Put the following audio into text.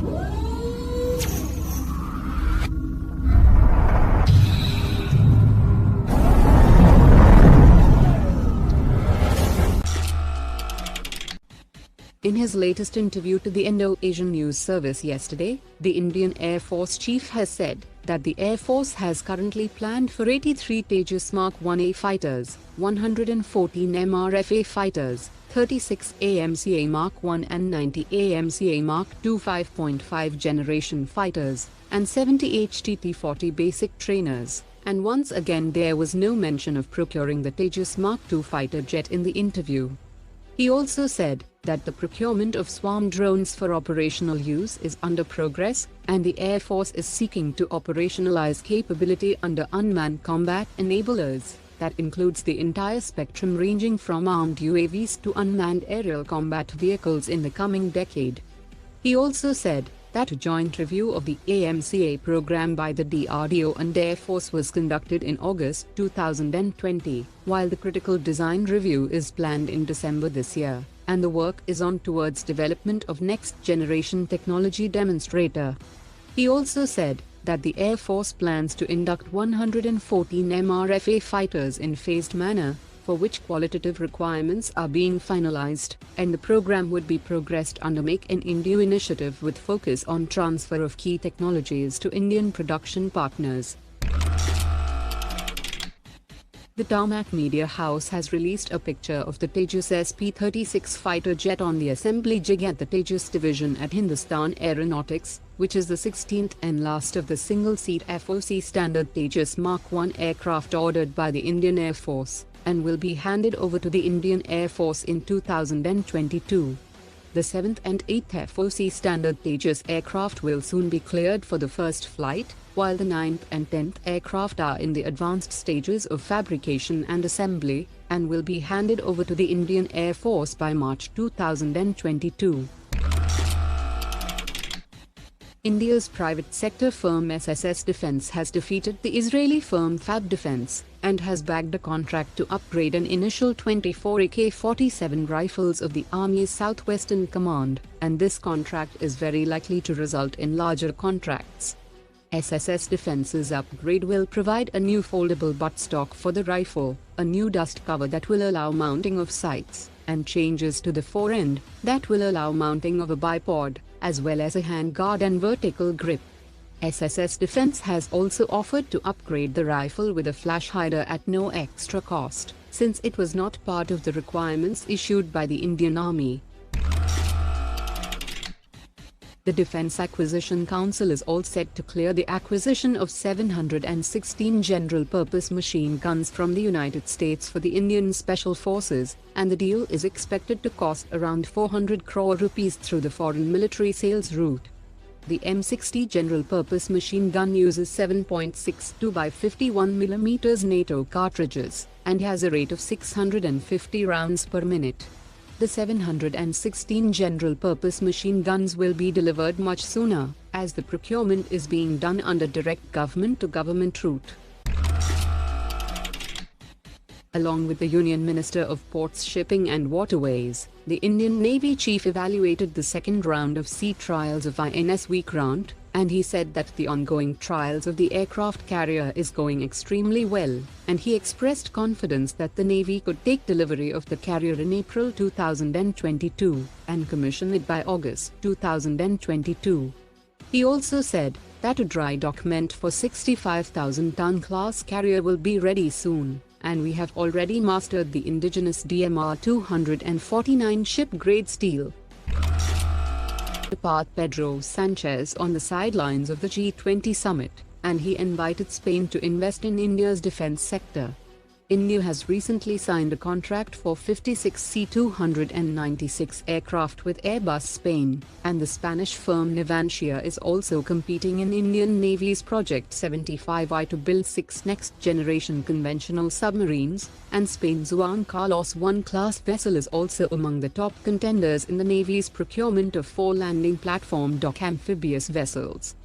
In his latest interview to the Indo-Asian News Service yesterday, the Indian Air Force chief has said that the Air Force has currently planned for 83 Tejas Mark 1A fighters, 114 MRFA fighters, 36 AMCA Mark 1 and 90 AMCA Mark 2 5.5 generation fighters, and 70 HTT-40 basic trainers. And once again there was no mention of procuring the Tejas Mark 2 fighter jet in the interview. He also said that the procurement of swarm drones for operational use is under progress, and the Air Force is seeking to operationalize capability under unmanned combat enablers. That includes the entire spectrum ranging from armed UAVs to unmanned aerial combat vehicles in the coming decade. He also said that a joint review of the AMCA program by the DRDO and Air Force was conducted in August 2020, while the critical design review is planned in December this year, and the work is on towards development of next-generation technology demonstrator. He also said that the Air Force plans to induct 114 MRFA fighters in phased manner, for which qualitative requirements are being finalized, and the program would be progressed under Make in India initiative with focus on transfer of key technologies to Indian production partners. The Tarmac Media House has released a picture of the Tejas SP-36 fighter jet on the assembly jig at the Tejas division at Hindustan Aeronautics, which is the 16th and last of the single-seat FOC standard Tejas Mark 1 aircraft ordered by the Indian Air Force, and will be handed over to the Indian Air Force in 2022. The 7th and 8th FOC standard Tejas aircraft will soon be cleared for the first flight, while the 9th and 10th aircraft are in the advanced stages of fabrication and assembly, and will be handed over to the Indian Air Force by March 2022. India's private sector firm SSS Defence has defeated the Israeli firm Fab Defence, and has bagged a contract to upgrade an initial 24 AK-47 rifles of the Army's Southwestern Command, and this contract is very likely to result in larger contracts. SSS Defence's upgrade will provide a new foldable buttstock for the rifle, a new dust cover that will allow mounting of sights, and changes to the forend that will allow mounting of a bipod, as well as a handguard and vertical grip. SSS Defence has also offered to upgrade the rifle with a flash hider at no extra cost, since it was not part of the requirements issued by the Indian Army. The Defence Acquisition Council is all set to clear the acquisition of 716 general-purpose machine guns from the United States for the Indian Special Forces, and the deal is expected to cost around 400 crore rupees through the foreign military sales route. The M60 general-purpose machine gun uses 7.62 by 51 mm NATO cartridges, and has a rate of 650 rounds per minute. The 716 general-purpose machine guns will be delivered much sooner, as the procurement is being done under direct government-to-government route. Along with the Union Minister of Ports, Shipping and Waterways, the Indian Navy chief evaluated the second round of sea trials of INS Vikrant, and he said that the ongoing trials of the aircraft carrier is going extremely well, and he expressed confidence that the Navy could take delivery of the carrier in April 2022, and commission it by August 2022. He also said that a dry document for 65,000-ton class carrier will be ready soon, and we have already mastered the indigenous DMR 249 ship-grade steel. Pedro Sanchez on the sidelines of the G20 summit, and he invited Spain to invest in India's defense sector. India has recently signed a contract for 56 C-296 aircraft with Airbus Spain, and the Spanish firm Navantia is also competing in Indian Navy's Project 75I to build 6 next-generation conventional submarines, and Spain's Juan Carlos I class vessel is also among the top contenders in the Navy's procurement of 4 landing platform dock amphibious vessels.